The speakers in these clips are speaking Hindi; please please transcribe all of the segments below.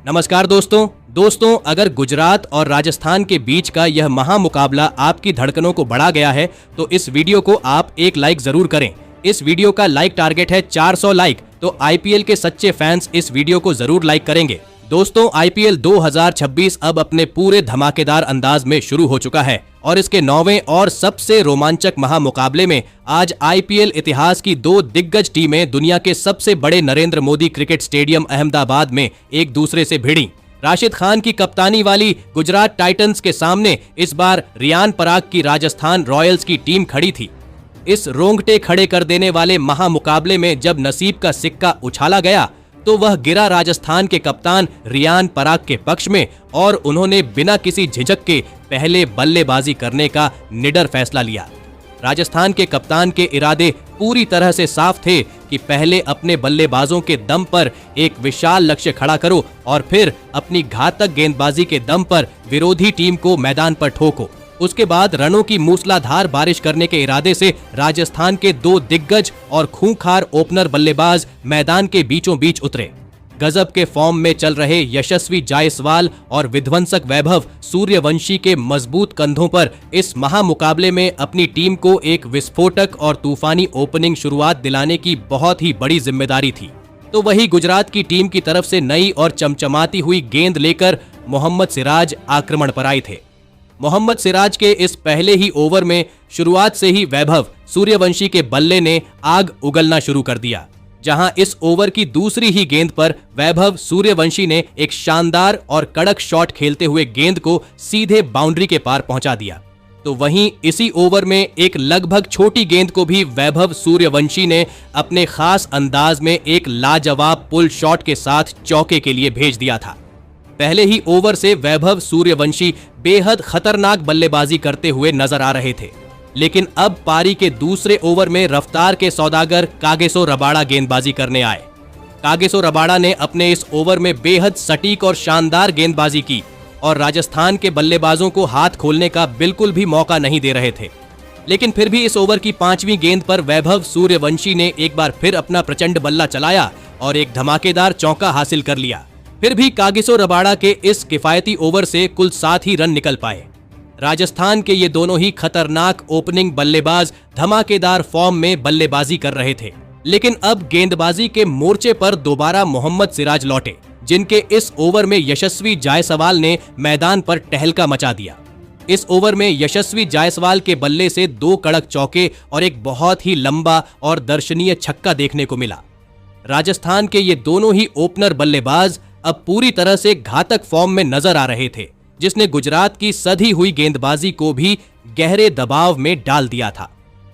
नमस्कार दोस्तों, अगर गुजरात और राजस्थान के बीच का यह महामुकाबला आपकी धड़कनों को बढ़ा गया है तो इस वीडियो को आप एक लाइक जरूर करें। इस वीडियो का लाइक टारगेट है 400 लाइक, तो आईपीएल के सच्चे फैंस इस वीडियो को जरूर लाइक करेंगे। दोस्तों, आईपीएल 2026 अब अपने पूरे धमाकेदार अंदाज में शुरू हो चुका है और इसके 9वें और सबसे रोमांचक महामुकाबले में आज आईपीएल इतिहास की दो दिग्गज टीमें दुनिया के सबसे बड़े नरेंद्र मोदी क्रिकेट स्टेडियम अहमदाबाद में एक दूसरे से भिड़ी। राशिद खान की कप्तानी वाली गुजरात टाइटंस के सामने इस बार रियान पराग की राजस्थान रॉयल्स की टीम खड़ी थी। इस रोंगटे खड़े कर देने वाले महामुकाबले में जब नसीब का सिक्का उछाला गया तो वह गिरा राजस्थान के कप्तान रियान पराग के पक्ष में और उन्होंने बिना किसी झिझक के पहले बल्लेबाजी करने का निडर फैसला लिया। राजस्थान के कप्तान के इरादे पूरी तरह से साफ थे कि पहले अपने बल्लेबाजों के दम पर एक विशाल लक्ष्य खड़ा करो और फिर अपनी घातक गेंदबाजी के दम पर विरोधी टीम को मैदान पर ठोको। उसके बाद रनों की मूसलाधार बारिश करने के इरादे से राजस्थान के दो दिग्गज और खूंखार ओपनर बल्लेबाज मैदान के बीचों बीच उतरे। गजब के फॉर्म में चल रहे यशस्वी जायसवाल और विध्वंसक वैभव सूर्यवंशी के मजबूत कंधों पर इस महामुकाबले में अपनी टीम को एक विस्फोटक और तूफानी ओपनिंग शुरुआत दिलाने की बहुत ही बड़ी जिम्मेदारी थी। तो वही गुजरात की टीम की तरफ से नई और चमचमाती हुई गेंद लेकर मोहम्मद सिराज आक्रमण पर आए थे। मोहम्मद सिराज के इस पहले ही ओवर में शुरुआत से ही वैभव सूर्यवंशी के बल्ले ने आग उगलना शुरू कर दिया, जहां इस ओवर की दूसरी ही गेंद पर वैभव सूर्यवंशी ने एक शानदार और कड़क शॉट खेलते हुए गेंद को सीधे बाउंड्री के पार पहुंचा दिया। तो वहीं इसी ओवर में एक लगभग छोटी गेंद को भी वैभव सूर्यवंशी ने अपने खास अंदाज में एक लाजवाब पुल शॉट के साथ चौके के लिए भेज दिया था। पहले ही ओवर से वैभव सूर्यवंशी बेहद खतरनाक बल्लेबाजी करते हुए नजर आ रहे थे, लेकिन अब पारी के दूसरे ओवर में रफ्तार के सौदागर कागिसो रबाड़ा गेंदबाजी करने आए। कागिसो रबाड़ा ने अपने इस ओवर में बेहद सटीक और शानदार गेंदबाजी की और राजस्थान के बल्लेबाजों को हाथ खोलने का बिल्कुल भी मौका नहीं दे रहे थे। लेकिन फिर भी इस ओवर की 5वीं गेंद पर वैभव सूर्यवंशी ने एक बार फिर अपना प्रचंड बल्ला चलाया और एक धमाकेदार चौका हासिल कर लिया। फिर भी कागिसो रबाड़ा के इस किफायती ओवर से कुल 7 ही रन निकल पाए। राजस्थान के ये दोनों ही खतरनाक ओपनिंग बल्लेबाज धमाकेदार फॉर्म में बल्लेबाजी कर रहे थे, लेकिन अब गेंदबाजी के मोर्चे पर दोबारा मोहम्मद सिराज लौटे, जिनके इस ओवर में यशस्वी जायसवाल ने मैदान पर टहलका मचा दिया। इस ओवर में यशस्वी जायसवाल के बल्ले से 2 कड़क चौके और एक बहुत ही लंबा और दर्शनीय छक्का देखने को मिला। राजस्थान के ये दोनों ही ओपनर बल्लेबाज अब पूरी तरह से घातक फॉर्म में नजर आ रहे थे, जिसने गुजरात की सधी हुई गेंदबाजी को भी गहरे दबाव में डाल दिया था।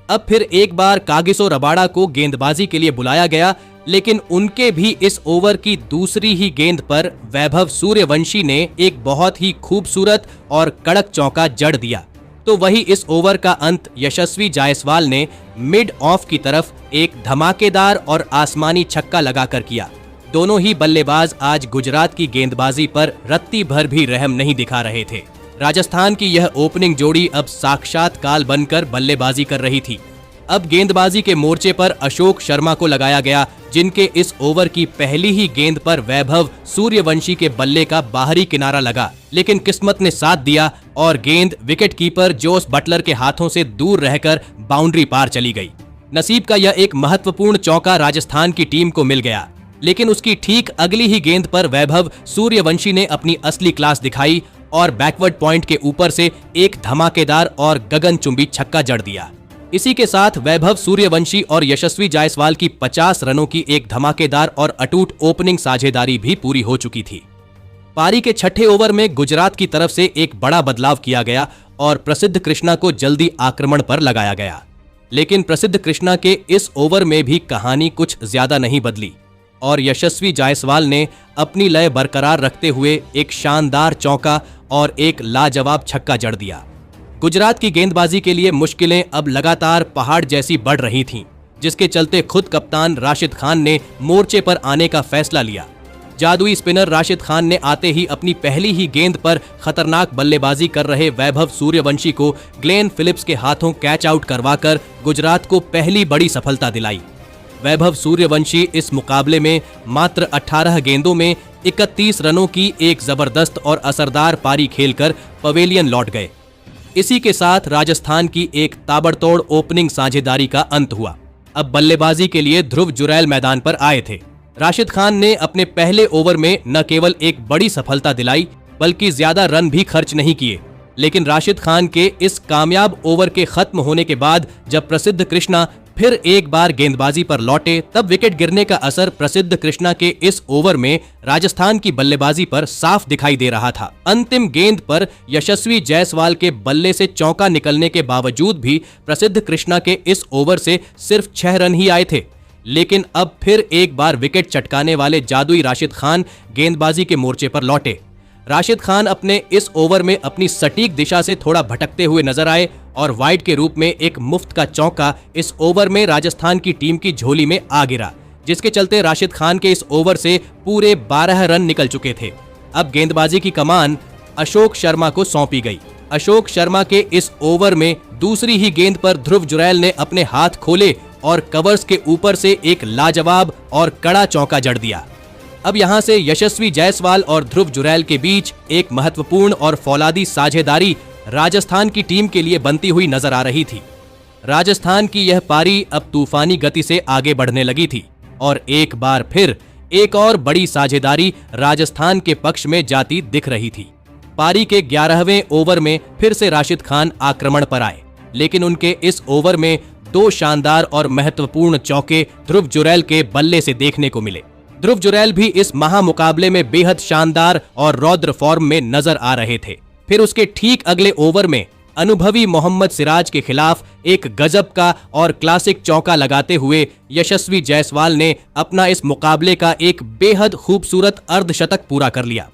अब फिर एक बार कागिसो रबाड़ा को गेंदबाजी के लिए बुलाया गया, लेकिन उनके भी इस ओवर की दूसरी ही गेंद पर वैभव सूर्यवंशी ने एक बहुत ही खूबसूरत और कड़क चौका जड़ दिया। तो वही इस ओवर का अंत यशस्वी जायसवाल ने मिड ऑफ की तरफ एक धमाकेदार और आसमानी छक्का लगाकर किया। दोनों ही बल्लेबाज आज गुजरात की गेंदबाजी पर रत्ती भर भी रहम नहीं दिखा रहे थे। राजस्थान की यह ओपनिंग जोड़ी अब साक्षात काल बनकर बल्लेबाजी कर रही थी। अब गेंदबाजी के मोर्चे पर अशोक शर्मा को लगाया गया, जिनके इस ओवर की पहली ही गेंद पर वैभव सूर्यवंशी के बल्ले का बाहरी किनारा लगा, लेकिन किस्मत ने साथ दिया और गेंद विकेटकीपर जोस बटलर के हाथों से दूर रहकर बाउंड्री पार चली गई। नसीब का यह एक महत्वपूर्ण चौका राजस्थान की टीम को मिल गया, लेकिन उसकी ठीक अगली ही गेंद पर वैभव सूर्यवंशी ने अपनी असली क्लास दिखाई और बैकवर्ड पॉइंट के ऊपर से एक धमाकेदार और गगनचुंबी छक्का जड़ दिया। इसी के साथ वैभव सूर्यवंशी और यशस्वी जायसवाल की 50 रनों की एक धमाकेदार और अटूट ओपनिंग साझेदारी भी पूरी हो चुकी थी। पारी के 6ठे ओवर में गुजरात की तरफ से एक बड़ा बदलाव किया गया और प्रसिद्ध कृष्णा को जल्दी आक्रमण पर लगाया गया, लेकिन प्रसिद्ध कृष्णा के इस ओवर में भी कहानी कुछ ज्यादा नहीं बदली और यशस्वी जायसवाल ने अपनी लय बरकरार रखते हुए एक शानदार चौका और एक लाजवाब छक्का जड़ दिया। गुजरात की गेंदबाजी के लिए मुश्किलें अब लगातार पहाड़ जैसी बढ़ रही थीं, जिसके चलते खुद कप्तान राशिद खान ने मोर्चे पर आने का फैसला लिया। जादुई स्पिनर राशिद खान ने आते ही अपनी पहली ही गेंद पर खतरनाक बल्लेबाजी कर रहे वैभव सूर्यवंशी को ग्लेन फिलिप्स के हाथों कैच आउट करवाकर गुजरात को पहली बड़ी सफलता दिलाई। वैभव सूर्यवंशी इस मुकाबले में मात्र 18 गेंदों में 31 रनों की एक जबरदस्त और असरदार पारी खेलकर पवेलियन लौट गए। इसी के साथ राजस्थान की एक ताबड़तोड़ ओपनिंग साझेदारी का अंत हुआ। अब बल्लेबाजी के लिए ध्रुव जुरैल मैदान पर आए थे। राशिद खान ने अपने पहले ओवर में न केवल एक बड़ी सफलता दिलाई बल्कि ज्यादा रन भी खर्च नहीं किए। लेकिन राशिद खान के इस कामयाब ओवर के खत्म होने के बाद जब प्रसिद्ध कृष्णा फिर एक बार गेंदबाजी पर लौटे तब विकेट गिरने का असर प्रसिद्ध कृष्णा के इस ओवर में राजस्थान की बल्लेबाजी पर साफ दिखाई दे रहा था। अंतिम गेंद पर यशस्वी जायसवाल के बल्ले से चौका निकलने के बावजूद भी प्रसिद्ध कृष्णा के इस ओवर से सिर्फ 6 रन ही आए थे। लेकिन अब फिर एक बार विकेट चटकाने वाले जादुई राशिद खान गेंदबाजी के मोर्चे पर लौटे। राशिद खान अपने इस ओवर में अपनी सटीक दिशा से थोड़ा भटकते हुए नजर आए और वाइड के रूप में एक मुफ्त का चौका इस ओवर में राजस्थान की टीम की झोली में आ गिरा, जिसके चलते राशिद खान के इस ओवर से पूरे 12 रन निकल चुके थे। अब गेंदबाजी की कमान अशोक शर्मा को सौंपी गई। अशोक शर्मा के इस ओवर में दूसरी ही गेंद पर ध्रुव जुरैल ने अपने हाथ खोले और कवर्स के ऊपर से एक लाजवाब और कड़ा चौका जड़ दिया। अब यहां से यशस्वी जायसवाल और ध्रुव जुरैल के बीच एक महत्वपूर्ण और फौलादी साझेदारी राजस्थान की टीम के लिए बनती हुई नजर आ रही थी। राजस्थान की यह पारी अब तूफानी गति से आगे बढ़ने लगी थी और एक बार फिर एक और बड़ी साझेदारी राजस्थान के पक्ष में जाती दिख रही थी। पारी के 11वें ओवर में फिर से राशिद खान आक्रमण पर आए, लेकिन उनके इस ओवर में 2 शानदार और महत्वपूर्ण चौके ध्रुव जुरैल के बल्ले से देखने को मिले। ध्रुव जुरैल भी इस महामुकाबले में बेहद शानदार और रौद्र फॉर्म में नजर आ रहे थे। फिर उसके ठीक अगले ओवर में अनुभवी मोहम्मद सिराज के खिलाफ एक गजब का और क्लासिक चौका लगाते हुए यशस्वी जायसवाल ने अपना इस मुकाबले का एक बेहद खूबसूरत अर्धशतक पूरा कर लिया।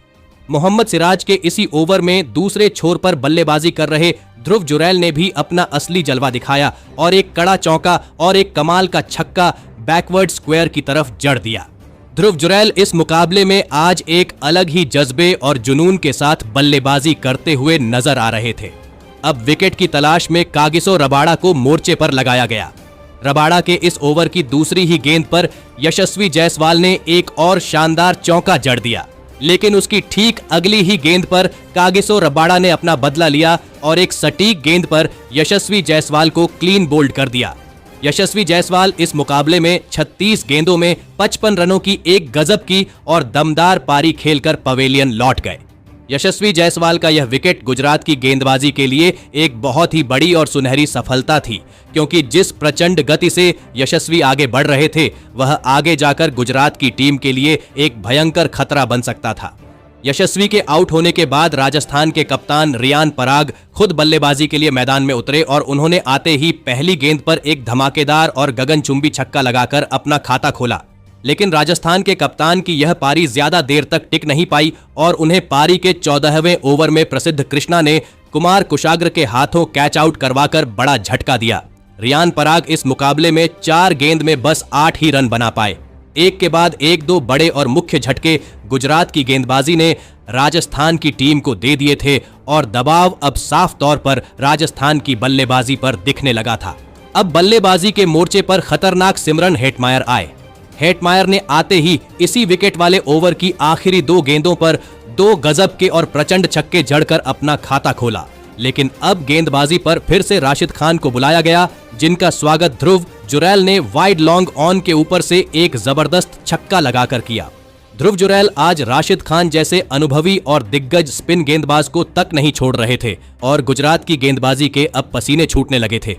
मोहम्मद सिराज के इसी ओवर में दूसरे छोर पर बल्लेबाजी कर रहे ध्रुव जुरैल ने भी अपना असली जलवा दिखाया और एक कड़ा चौका और एक कमाल का छक्का बैकवर्ड स्क्वायर की तरफ जड़ दिया। ध्रुव जुरैल इस मुकाबले में आज एक अलग ही जज्बे और जुनून के साथ बल्लेबाजी करते हुए नजर आ रहे थे। अब विकेट की तलाश में कागिसो रबाड़ा को मोर्चे पर लगाया गया। रबाड़ा के इस ओवर की दूसरी ही गेंद पर यशस्वी जायसवाल ने एक और शानदार चौका जड़ दिया, लेकिन उसकी ठीक अगली ही गेंद पर कागिसो रबाड़ा ने अपना बदला लिया और एक सटीक गेंद पर यशस्वी जायसवाल को क्लीन बोल्ड कर दिया। यशस्वी जायसवाल इस मुकाबले में 36 गेंदों में 55 रनों की एक गजब की और दमदार पारी खेलकर पवेलियन लौट गए। यशस्वी जायसवाल का यह विकेट गुजरात की गेंदबाजी के लिए एक बहुत ही बड़ी और सुनहरी सफलता थी, क्योंकि जिस प्रचंड गति से यशस्वी आगे बढ़ रहे थे वह आगे जाकर गुजरात की टीम के लिए एक भयंकर खतरा बन सकता था। यशस्वी के आउट होने के बाद राजस्थान के कप्तान रियान पराग खुद बल्लेबाजी के लिए मैदान में उतरे और उन्होंने आते ही पहली गेंद पर एक धमाकेदार और गगनचुंबी छक्का लगाकर अपना खाता खोला। लेकिन राजस्थान के कप्तान की यह पारी ज्यादा देर तक टिक नहीं पाई और उन्हें पारी के 14वें ओवर में प्रसिद्ध कृष्णा ने कुमार कुशाग्र के हाथों कैच आउट करवाकर बड़ा झटका दिया। रियान पराग इस मुकाबले में 4 गेंद में बस 8 ही रन बना पाए। एक के बाद एक 2 बड़े और मुख्य झटके गुजरात की गेंदबाजी ने राजस्थान की टीम को दे दिए थे और दबाव अब साफ तौर पर राजस्थान की बल्लेबाजी पर दिखने लगा था। अब बल्लेबाजी के मोर्चे पर खतरनाक सिमरन हेटमायर आए। हेटमायर ने आते ही इसी विकेट वाले ओवर की आखिरी 2 गेंदों पर 2 गजब के और प्रचंड छक्के जड़कर अपना खाता खोला। लेकिन अब गेंदबाजी पर फिर से राशिद खान को बुलाया गया, जिनका स्वागत ध्रुव जुरैल ने वाइड लॉन्ग ऑन के ऊपर से एक जबरदस्त छक्का लगाकर किया। ध्रुव जुरैल आज राशिद खान जैसे अनुभवी और दिग्गज स्पिन गेंदबाज को तक नहीं छोड़ रहे थे और गुजरात की गेंदबाजी के अब पसीने छूटने लगे थे।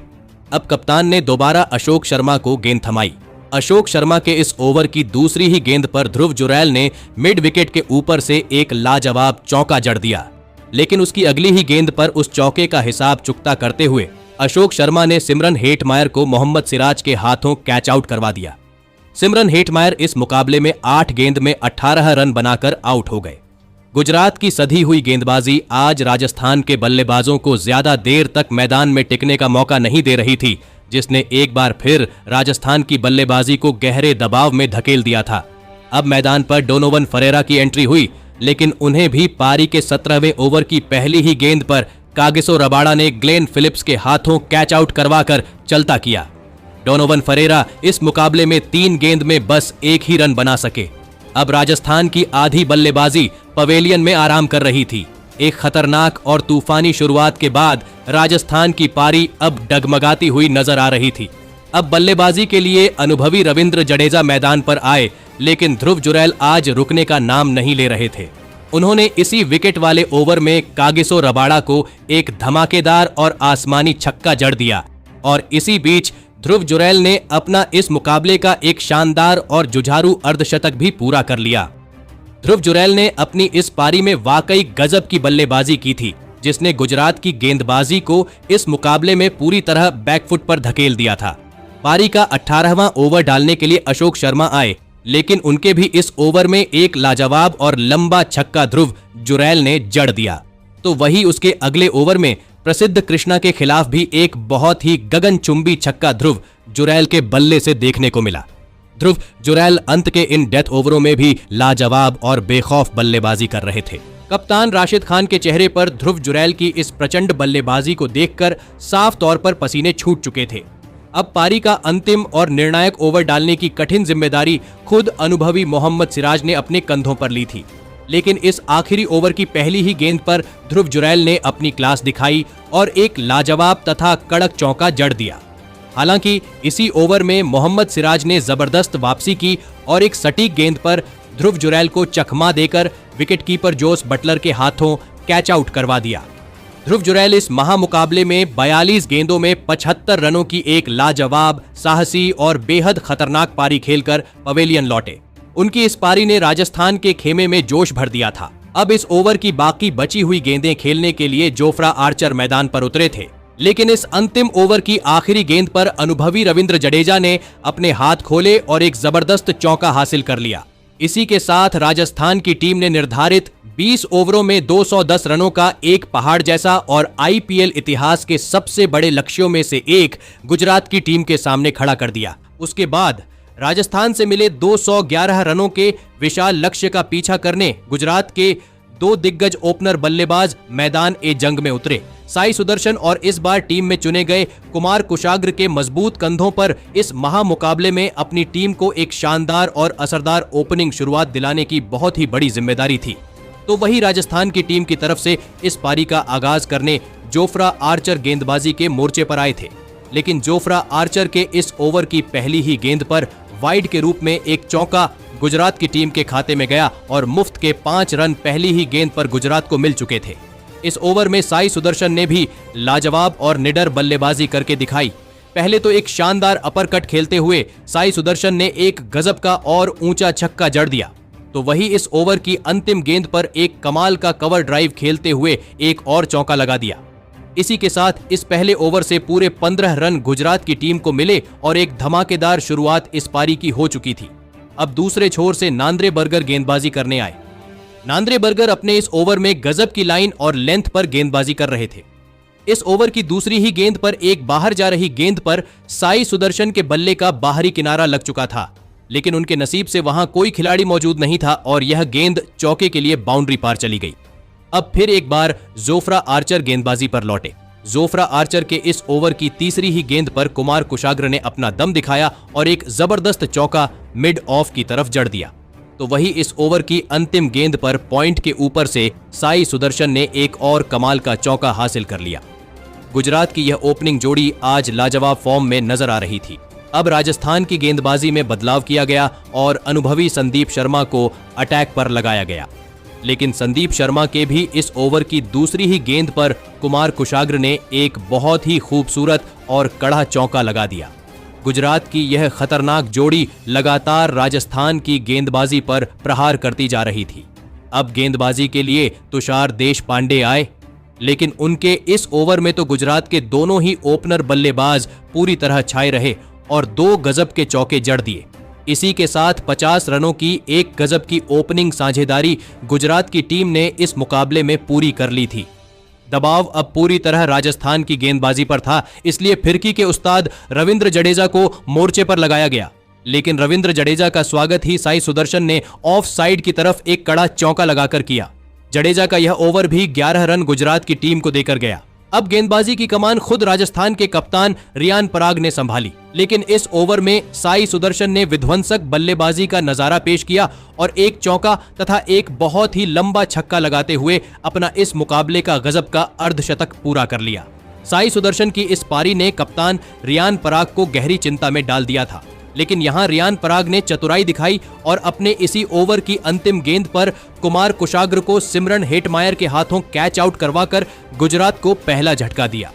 अब कप्तान ने दोबारा अशोक शर्मा को गेंद थमाई। अशोक शर्मा के इस ओवर की दूसरी ही गेंद पर ध्रुव जुरैल ने मिड विकेट के ऊपर से एक लाजवाब चौका जड़ दिया, लेकिन उसकी अगली ही गेंद पर उस चौके का हिसाब चुकता करते हुए अशोक शर्मा ने सिमरन हेटमायर को मोहम्मद सिराज के हाथों कैच आउट करवा दिया। सिमरन हेटमायर इस मुकाबले में 8 गेंद में 18 रन बनाकर आउट हो गए। गुजरात की सधी हुई गेंदबाजी आज राजस्थान के बल्लेबाजों को ज्यादा देर तक मैदान में टिकने का मौका नहीं दे रही थी, जिसने एक बार फिर राजस्थान की बल्लेबाजी को गहरे दबाव में धकेल दिया था। अब मैदान पर डोनोवन फरेरा की एंट्री हुई, लेकिन उन्हें भी पारी के 17वें ओवर की पहली ही गेंद पर कागिसो रबाड़ा ने ग्लेन फिलिप्स के हाथों कैच आउट करवाकर चलता किया। डोनोवन फरेरा इस मुकाबले में 3 गेंद में बस 1 ही रन बना सके। अब राजस्थान की आधी बल्लेबाजी पवेलियन में आराम कर रही थी। एक खतरनाक और तूफानी शुरुआत के बाद राजस्थान की पारी अब डगमगाती हुई नजर आ रही थी। अब बल्लेबाजी के लिए अनुभवी रविंद्र जडेजा मैदान पर आए, लेकिन ध्रुव जुरैल आज रुकने का नाम नहीं ले रहे थे। उन्होंने इसी विकेट वाले ओवर में कागिसो रबाड़ा को एक धमाकेदार और आसमानी छक्का जड़ दिया और इसी बीच ध्रुव जुरैल ने अपना इस मुकाबले का एक शानदार और जुझारू अर्धशतक भी पूरा कर लिया। ध्रुव जुरैल ने अपनी इस पारी में वाकई गजब की बल्लेबाजी की थी, जिसने गुजरात की गेंदबाजी को इस मुकाबले में पूरी तरह बैकफुट पर धकेल दिया था। पारी का 18वां ओवर डालने के लिए अशोक शर्मा आए, लेकिन उनके भी इस ओवर में एक लाजवाब और लंबा छक्का ध्रुव जुरैल ने जड़ दिया। तो वही उसके अगले ओवर में प्रसिद्ध कृष्णा के खिलाफ भी एक बहुत ही गगनचुंबी छक्का ध्रुव जुरैल के बल्ले से देखने को मिला। ध्रुव जुरैल अंत के इन डेथ ओवरों में भी लाजवाब और बेखौफ बल्लेबाजी कर रहे थे। कप्तान राशिद खान के चेहरे पर ध्रुव जुरैल की इस प्रचंड बल्लेबाजी को देखकर साफ तौर पर पसीने छूट चुके थे। अब पारी का अंतिम और निर्णायक ओवर डालने की कठिन जिम्मेदारी खुद अनुभवी मोहम्मद सिराज ने अपने कंधों पर ली थी, लेकिन इस आखिरी ओवर की पहली ही गेंद पर ध्रुव जुरैल ने अपनी क्लास दिखाई और एक लाजवाब तथा कड़क चौका जड़ दिया। हालांकि इसी ओवर में मोहम्मद सिराज ने जबरदस्त वापसी की और एक सटीक गेंद पर ध्रुव जुरैल को चकमा देकर विकेटकीपर जोस बटलर के हाथों कैच आउट करवा दिया। ध्रुव जुरैल इस महामुकाबले में 42 गेंदों में 75 रनों की एक लाजवाब, साहसी और बेहद खतरनाक पारी खेलकर पवेलियन लौटे। उनकी इस पारी ने राजस्थान के खेमे में जोश भर दिया था। अब इस ओवर की बाकी बची हुई गेंदें खेलने के लिए जोफ्रा आर्चर मैदान पर उतरे थे, लेकिन इस अंतिम ओवर की आखिरी गेंद पर अनुभवी रविंद्र जडेजा ने अपने हाथ खोले और एक जबरदस्त चौका हासिल कर लिया। इसी के साथ राजस्थान की टीम ने निर्धारित 20 ओवरों में 210 रनों का एक पहाड़ जैसा और आईपीएल इतिहास के सबसे बड़े लक्ष्यों में से एक गुजरात की टीम के सामने खड़ा कर दिया। उसके बाद राजस्थान से मिले 211 रनों के विशाल लक्ष्य का पीछा करने गुजरात के दो दिग्गज ओपनर बल्लेबाज मैदान ए जंग में उतरे। साई सुदर्शन और इस बार टीम में चुने गए कुमार कुशाग्र के मजबूत कंधों पर इस महामुकाबले में अपनी टीम को एक शानदार और असरदार ओपनिंग शुरुआत दिलाने की बहुत ही बड़ी जिम्मेदारी थी। तो वही राजस्थान की टीम की तरफ से इस पारी का आगाज करने जोफ्रा आर्चर गेंदबाजी के मोर्चे पर आए थे, लेकिन जोफ्रा आर्चर के इस ओवर की पहली ही गेंद पर वाइड के रूप में एक चौका गुजरात की टीम के खाते में गया और मुफ्त के 5 रन पहली ही गेंद पर गुजरात को मिल चुके थे। इस ओवर में साई सुदर्शन ने भी लाजवाब और निडर बल्लेबाजी करके दिखाई। पहले तो एक शानदार अपरकट खेलते हुए साई सुदर्शन ने एक गजब का और ऊंचा छक्का जड़ दिया, तो वही इस ओवर की अंतिम गेंद पर एक कमाल का कवर ड्राइव खेलते हुए एक और चौका लगा दिया। इसी के साथ इस पहले ओवर से पूरे 15 रन गुजरात की टीम को मिले और एक धमाकेदार शुरुआत इस पारी की हो चुकी थी। अब दूसरे छोर से नांद्रे बर्गर गेंदबाजी करने आए। नांद्रे बर्गर अपने इस ओवर में गजब की लाइन और लेंथ पर गेंदबाजी कर रहे थे। इस ओवर की दूसरी ही गेंद पर एक बाहर जा रही गेंद पर साई सुदर्शन के बल्ले का बाहरी किनारा लग चुका था, लेकिन उनके नसीब से वहां कोई खिलाड़ी मौजूद नहीं था और यह गेंद चौके के लिए बाउंड्री पार चली गई। अब फिर एक बार जोफ्रा आर्चर गेंदबाजी पर लौटे। जोफ्रा आर्चर के इस ओवर की तीसरी ही गेंद पर कुमार कुशाग्र ने अपना दम दिखाया और एक जबरदस्त चौका मिड ऑफ की तरफ जड़ दिया। तो वही इस ओवर की अंतिम गेंद पर पॉइंट के ऊपर से साई सुदर्शन ने एक और कमाल का चौका हासिल कर लिया। गुजरात की यह ओपनिंग जोड़ी आज लाजवाब फॉर्म में नजर आ रही थी। अब राजस्थान की गेंदबाजी में बदलाव किया गया और अनुभवी संदीप शर्मा को अटैक पर लगाया गया, लेकिन संदीप शर्मा के भी इस ओवर की दूसरी ही गेंद पर कुमार कुशाग्र ने एक बहुत ही खूबसूरत और कड़ा चौका लगा दिया। गुजरात की यह खतरनाक जोड़ी लगातार राजस्थान की गेंदबाजी पर प्रहार करती जा रही थी। अब गेंदबाजी के लिए तुषार देशपांडे आए, लेकिन उनके इस ओवर में तो गुजरात के दोनों ही ओपनर बल्लेबाज पूरी तरह छाए रहे और 2 गजब के चौके जड़ दिए। इसी के साथ 50 रनों की एक गजब की ओपनिंग साझेदारी गुजरात की टीम ने इस मुकाबले में पूरी कर ली थी। दबाव अब पूरी तरह राजस्थान की गेंदबाजी पर था, इसलिए फिरकी के उस्ताद रविंद्र जडेजा को मोर्चे पर लगाया गया, लेकिन रविंद्र जडेजा का स्वागत ही साई सुदर्शन ने ऑफ साइड की तरफ एक कड़ा चौका लगाकर किया। जडेजा का यह ओवर भी 11 रन गुजरात की टीम को देकर गया। अब गेंदबाजी की कमान खुद राजस्थान के कप्तान रियान पराग ने संभाली, लेकिन इस ओवर में साई सुदर्शन ने विध्वंसक बल्लेबाजी का नजारा पेश किया और एक चौका तथा एक बहुत ही लंबा छक्का लगाते हुए अपना इस मुकाबले का गजब का अर्धशतक पूरा कर लिया। साई सुदर्शन की इस पारी ने कप्तान रियान पराग को गहरी चिंता में डाल दिया था, लेकिन यहां रियान पराग ने चतुराई दिखाई और अपने इसी ओवर की अंतिम गेंद पर कुमार कुशाग्र को सिमरन हेटमायर के हाथों कैच आउट करवाकर गुजरात को पहला झटका दिया।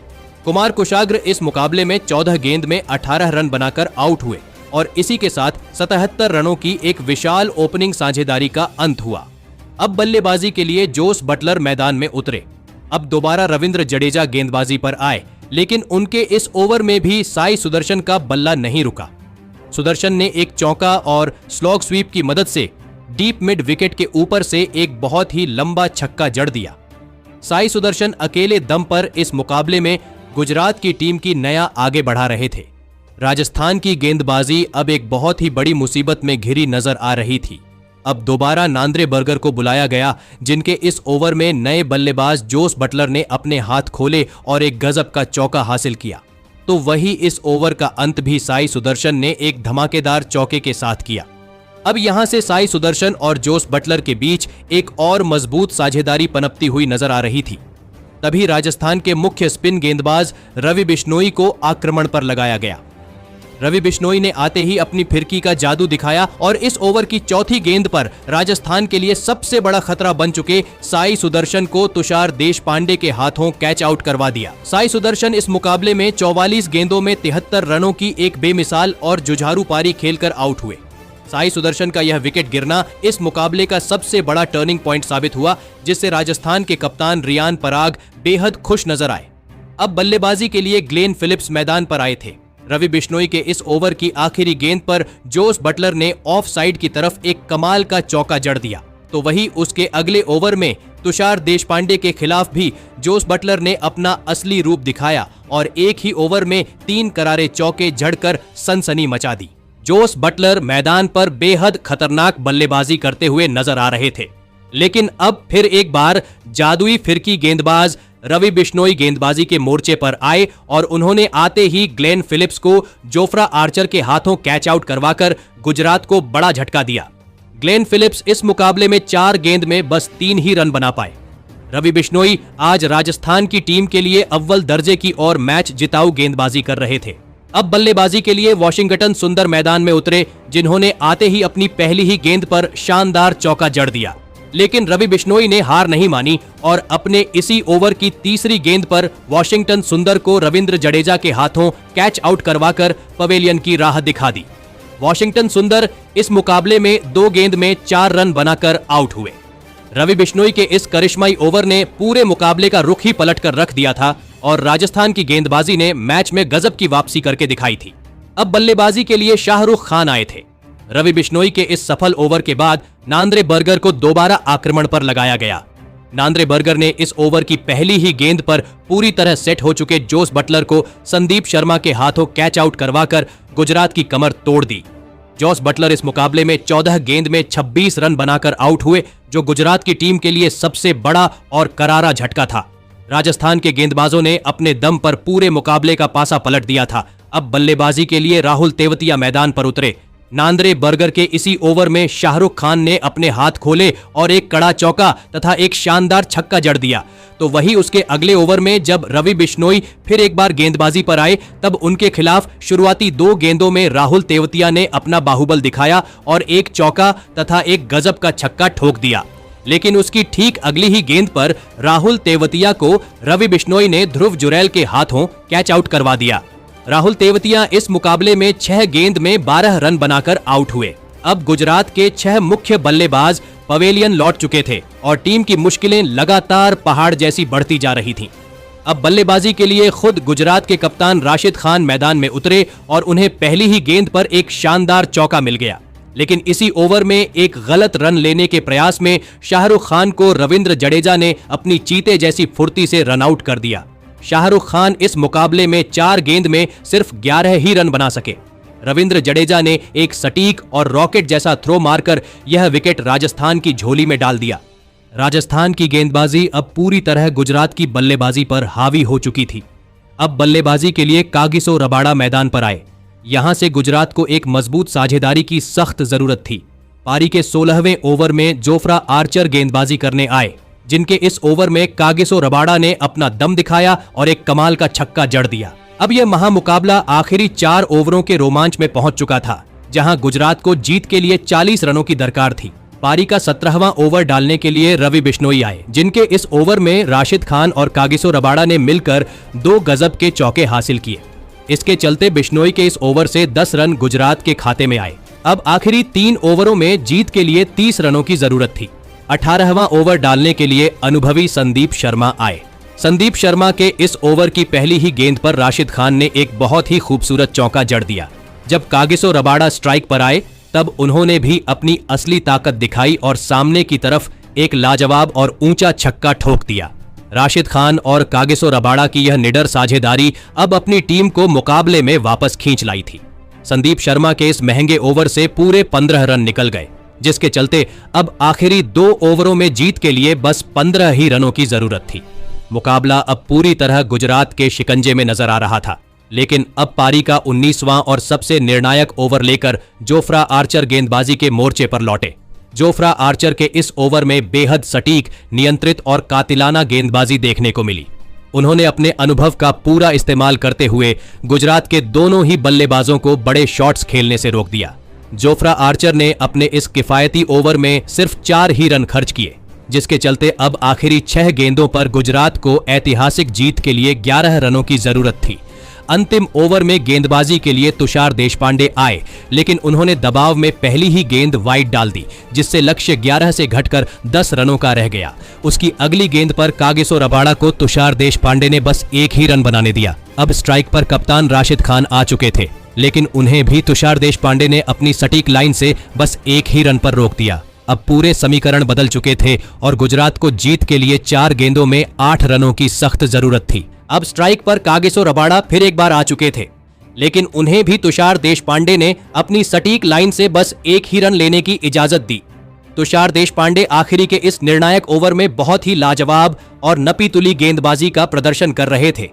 कुमार कुशाग्र इस मुकाबले में 14 गेंद में 18 रन बनाकर आउट हुए और इसी के साथ 77 रनों की एक विशाल ओपनिंग साझेदारी का अंत हुआ। अब बल्लेबाजी के लिए जोस बटलर मैदान में उतरे। अब दोबारा रविंद्र जडेजा गेंदबाजी पर आए, लेकिन उनके इस ओवर में भी साई सुदर्शन का बल्ला नहीं रुका। सुदर्शन ने एक चौका और स्लॉग स्वीप की मदद से डीप मिड विकेट के ऊपर से एक बहुत ही लंबा छक्का जड़ दिया। साई सुदर्शन अकेले दम पर इस मुकाबले में गुजरात की टीम की नया आगे बढ़ा रहे थे। राजस्थान की गेंदबाजी अब एक बहुत ही बड़ी मुसीबत में घिरी नजर आ रही थी। अब दोबारा नांद्रे बर्गर को बुलाया गया, जिनके इस ओवर में नए बल्लेबाज जोस बटलर ने अपने हाथ खोले और एक गजब का चौका हासिल किया। तो वही इस ओवर का अंत भी साई सुदर्शन ने एक धमाकेदार चौके के साथ किया। अब यहां से साई सुदर्शन और जोस बटलर के बीच एक और मजबूत साझेदारी पनपती हुई नजर आ रही थी। तभी राजस्थान के मुख्य स्पिन गेंदबाज रवि बिश्नोई को आक्रमण पर लगाया गया। रवि बिश्नोई ने आते ही अपनी फिरकी का जादू दिखाया और इस ओवर की चौथी गेंद पर राजस्थान के लिए सबसे बड़ा खतरा बन चुके साई सुदर्शन को तुषार देशपांडे के हाथों कैच आउट करवा दिया। साई सुदर्शन इस मुकाबले में 44 गेंदों में 73 रनों की एक बेमिसाल और जुझारू पारी खेलकर आउट हुए। साई सुदर्शन का यह विकेट गिरना इस मुकाबले का सबसे बड़ा टर्निंग पॉइंट साबित हुआ, जिससे राजस्थान के कप्तान रियान पराग बेहद खुश नजर आए। अब बल्लेबाजी के लिए ग्लेन फिलिप्स मैदान पर आए थे। रवि बिश्नोई के इस ओवर की आखिरी गेंद पर जोस बटलर ने ऑफ साइड की तरफ एक कमाल का चौका जड़ दिया। तो वही उसके अगले ओवर में तुषार देशपांडे के खिलाफ भी जोस बटलर ने अपना असली रूप दिखाया और एक ही ओवर में 3 करारे चौके जड़कर सनसनी मचा दी। जोस बटलर मैदान पर बेहद खतरनाक बल्लेबाजी करते हुए नजर आ रहे थे, लेकिन अब फिर एक बार जादुई फिरकी गेंदबाज रवि बिश्नोई गेंदबाजी के मोर्चे पर आए और उन्होंने आते ही ग्लेन फिलिप्स को जोफ्रा आर्चर के हाथों कैच आउट करवाकर गुजरात को बड़ा झटका दिया। ग्लेन फिलिप्स इस मुकाबले में 4 गेंद में बस 3 ही रन बना पाए। रवि बिश्नोई आज राजस्थान की टीम के लिए अव्वल दर्जे की और मैच जिताऊ गेंदबाजी कर रहे थे। अब बल्लेबाजी के लिए वॉशिंगटन सुंदर मैदान में उतरे, जिन्होंने आते ही अपनी पहली ही गेंद पर शानदार चौका जड़ दिया। लेकिन रवि बिश्नोई ने हार नहीं मानी और अपने इसी ओवर की तीसरी गेंद पर वॉशिंगटन सुंदर को रविंद्र जडेजा के हाथों कैच आउट करवाकर पवेलियन की राह दिखा दी। वॉशिंगटन सुंदर इस मुकाबले में 2 गेंद में 4 रन बनाकर आउट हुए। रवि बिश्नोई के इस करिश्माई ओवर ने पूरे मुकाबले का रुख ही पलट कर रख दिया था और राजस्थान की गेंदबाजी ने मैच में गजब की वापसी करके दिखाई थी। अब बल्लेबाजी के लिए शाहरुख खान आए थे। रवि बिश्नोई के इस सफल ओवर के बाद नांद्रे बर्गर को दोबारा आक्रमण पर लगाया गया। नांद्रे बर्गर ने इस ओवर की पहली ही गेंद पर पूरी तरह सेट हो चुके जोस बटलर को संदीप शर्मा के हाथों कैच आउट करवाकर गुजरात की कमर तोड़ दी। जोस बटलर इस मुकाबले में 14 गेंद में 26 रन बनाकर आउट हुए, जो गुजरात की टीम के लिए सबसे बड़ा और करारा झटका था। राजस्थान के गेंदबाजों ने अपने दम पर पूरे मुकाबले का पासा पलट दिया था। अब बल्लेबाजी के लिए राहुल तेवतिया मैदान पर उतरे। नांद्रे बर्गर के इसी ओवर में शाहरुख खान ने अपने हाथ खोले और एक कड़ा चौका तथा एक शानदार छक्का जड़ दिया। तो वही उसके अगले ओवर में जब रवि बिश्नोई फिर एक बार गेंदबाजी पर आए, तब उनके खिलाफ शुरुआती 2 गेंदों में राहुल तेवतिया ने अपना बाहुबल दिखाया और एक चौका तथा एक गजब का छक्का ठोक दिया। लेकिन उसकी ठीक अगली ही गेंद पर राहुल तेवतिया को रवि बिश्नोई ने ध्रुव जुरैल के हाथों कैच आउट करवा दिया। राहुल तेवतिया इस मुकाबले में 6 गेंद में 12 रन बनाकर आउट हुए। अब गुजरात के 6 मुख्य बल्लेबाज पवेलियन लौट चुके थे और टीम की मुश्किलें लगातार पहाड़ जैसी बढ़ती जा रही थीं। अब बल्लेबाजी के लिए खुद गुजरात के कप्तान राशिद खान मैदान में उतरे और उन्हें पहली ही गेंद पर एक शानदार चौका मिल गया। लेकिन इसी ओवर में एक गलत रन लेने के प्रयास में शाहरुख खान को रविंद्र जडेजा ने अपनी चीते जैसी फुर्ती से रन आउट कर दिया। शाहरुख खान इस मुकाबले में 4 गेंद में सिर्फ 11 ही रन बना सके। रविंद्र जडेजा ने एक सटीक और रॉकेट जैसा थ्रो मारकर यह विकेट राजस्थान की झोली में डाल दिया। राजस्थान की गेंदबाजी अब पूरी तरह गुजरात की बल्लेबाजी पर हावी हो चुकी थी। अब बल्लेबाजी के लिए कागिसो रबाडा मैदान पर आए। यहां से गुजरात को एक मजबूत साझेदारी की सख्त जरूरत थी। पारी के 16वें ओवर में जोफ्रा आर्चर गेंदबाजी करने आए, जिनके इस ओवर में कागिसो रबाडा ने अपना दम दिखाया और एक कमाल का छक्का जड़ दिया। अब यह महामुकाबला आखिरी 4 ओवरों के रोमांच में पहुंच चुका था, जहां गुजरात को जीत के लिए 40 रनों की दरकार थी। पारी का 17वां ओवर डालने के लिए रवि बिश्नोई आए, जिनके इस ओवर में राशिद खान और कागिसो रबाडा ने मिलकर 2 गजब के चौके हासिल किए। इसके चलते बिश्नोई के इस ओवर से 10 रन गुजरात के खाते में आए। अब आखिरी 3 ओवरों में जीत के लिए 30 रनों की जरूरत थी। 18वां ओवर डालने के लिए अनुभवी संदीप शर्मा आए। संदीप शर्मा के इस ओवर की पहली ही गेंद पर राशिद खान ने एक बहुत ही खूबसूरत चौका जड़ दिया। जब कागिसो रबाडा स्ट्राइक पर आए तब उन्होंने भी अपनी असली ताकत दिखाई और सामने की तरफ एक लाजवाब और ऊंचा छक्का ठोक दिया। राशिद खान और कागिसो रबाडा की यह निडर साझेदारी अब अपनी टीम को मुकाबले में वापस खींच लाई थी। संदीप शर्मा के इस महंगे ओवर से पूरे 15 रन निकल गए, जिसके चलते अब आखिरी 2 ओवरों में जीत के लिए बस 15 ही रनों की जरूरत थी। मुकाबला अब पूरी तरह गुजरात के शिकंजे में नजर आ रहा था, लेकिन अब पारी का 19वां और सबसे निर्णायक ओवर लेकर जोफ्रा आर्चर गेंदबाजी के मोर्चे पर लौटे। जोफ्रा आर्चर के इस ओवर में बेहद सटीक, नियंत्रित और कातिलाना गेंदबाजी देखने को मिली। उन्होंने अपने अनुभव का पूरा इस्तेमाल करते हुए गुजरात के दोनों ही बल्लेबाजों को बड़े शॉट्स खेलने से रोक दिया। जोफ्रा आर्चर ने अपने इस किफायती ओवर में सिर्फ 4 ही रन खर्च किए, जिसके चलते अब आखिरी 6 गेंदों पर गुजरात को ऐतिहासिक जीत के लिए 11 रनों की जरूरत थी। अंतिम ओवर में गेंदबाजी के लिए तुषार देशपांडे आए, लेकिन उन्होंने दबाव में पहली ही गेंद वाइड डाल दी, जिससे लक्ष्य 11 से घटकर 10 रनों का रह गया। उसकी अगली गेंद पर कागिसो रबाडा को तुषार देशपांडे ने बस 1 ही रन बनाने दिया। अब स्ट्राइक पर कप्तान राशिद खान आ चुके थे, लेकिन उन्हें भी तुषार देशपांडे ने अपनी सटीक लाइन से बस 1 ही रन पर रोक दिया। अब पूरे समीकरण बदल चुके थे और गुजरात को जीत के लिए 4 गेंदों में 8 रनों की सख्त जरूरत थी। अब स्ट्राइक पर कागिसो रबाडा फिर एक बार आ चुके थे, लेकिन उन्हें भी तुषार देशपांडे ने अपनी सटीक लाइन से बस 1 ही रन लेने की इजाजत दी। तुषार देशपांडे आखिरी के इस निर्णायक ओवर में बहुत ही लाजवाब और नपी-तुली गेंदबाजी का प्रदर्शन कर रहे थे।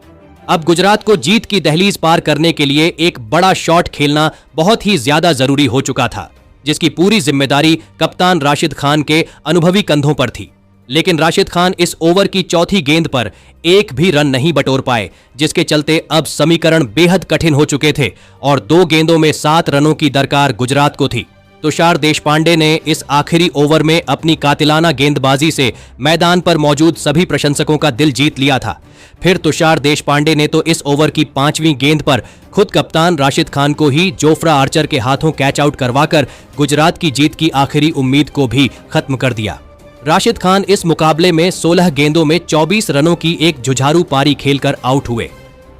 अब गुजरात को जीत की दहलीज पार करने के लिए एक बड़ा शॉट खेलना बहुत ही ज्यादा जरूरी हो चुका था, जिसकी पूरी जिम्मेदारी कप्तान राशिद खान के अनुभवी कंधों पर थी। लेकिन राशिद खान इस ओवर की चौथी गेंद पर 1 भी रन नहीं बटोर पाए, जिसके चलते अब समीकरण बेहद कठिन हो चुके थे और 2 गेंदों में 7 रनों की दरकार गुजरात को थी। तुषार देशपांडे ने इस आखिरी ओवर में अपनी कातिलाना गेंदबाजी से मैदान पर मौजूद सभी प्रशंसकों का दिल जीत लिया था। फिर तुषार देशपांडे ने तो इस ओवर की 5वीं गेंद पर खुद कप्तान राशिद खान को ही जोफ्रा आर्चर के हाथों कैच आउट करवाकर गुजरात की जीत की आखिरी उम्मीद को भी खत्म कर दिया। राशिद खान इस मुकाबले में 16 गेंदों में 24 रनों की एक जुझारू पारी खेलकर आउट हुए।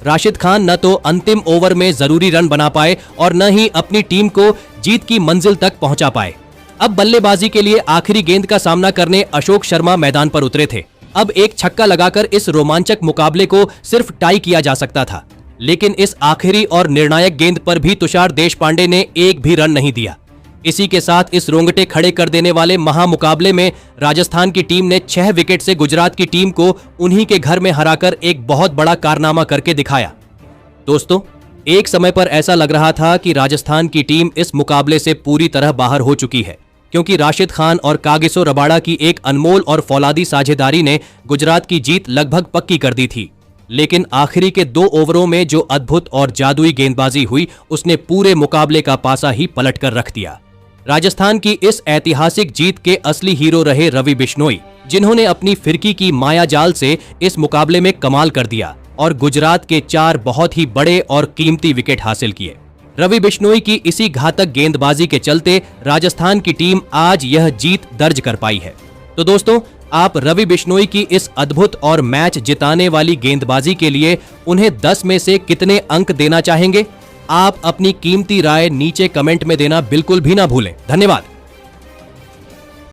राशिद खान न तो अंतिम ओवर में जरूरी रन बना पाए और न ही अपनी टीम को जीत की मंजिल तक पहुंचा पाए। अब बल्लेबाजी के लिए आखिरी गेंद का सामना करने अशोक शर्मा मैदान पर उतरे थे। अब एक छक्का लगाकर इस रोमांचक मुकाबले को सिर्फ टाई किया जा सकता था, लेकिन इस आखिरी और निर्णायक गेंद पर भी तुषार देशपांडे ने 1 भी रन नहीं दिया। इसी के साथ इस रोंगटे खड़े कर देने वाले महामुकाबले में राजस्थान की टीम ने 6 विकेट से गुजरात की टीम को उन्हीं के घर में हराकर एक बहुत बड़ा कारनामा करके दिखाया। दोस्तों, एक समय पर ऐसा लग रहा था कि राजस्थान की टीम इस मुकाबले से पूरी तरह बाहर हो चुकी है, क्योंकि राशिद खान और कागिसो रबाडा की एक अनमोल और फौलादी साझेदारी ने गुजरात की जीत लगभग पक्की कर दी थी। लेकिन आखिरी के 2 ओवरों में जो अद्भुत और जादुई गेंदबाजी हुई, उसने पूरे मुकाबले का पासा ही पलट कर रख दिया। राजस्थान की इस ऐतिहासिक जीत के असली हीरो रहे रवि बिश्नोई, जिन्होंने अपनी फिरकी की माया जाल से इस मुकाबले में कमाल कर दिया और गुजरात के 4 बहुत ही बड़े और कीमती विकेट हासिल किए। रवि बिश्नोई की इसी घातक गेंदबाजी के चलते राजस्थान की टीम आज यह जीत दर्ज कर पाई है। तो दोस्तों, आप रवि बिश्नोई की इस अद्भुत और मैच जिताने वाली गेंदबाजी के लिए उन्हें 10 में से कितने अंक देना चाहेंगे? आप अपनी कीमती राय नीचे कमेंट में देना बिल्कुल भी ना भूलें। धन्यवाद।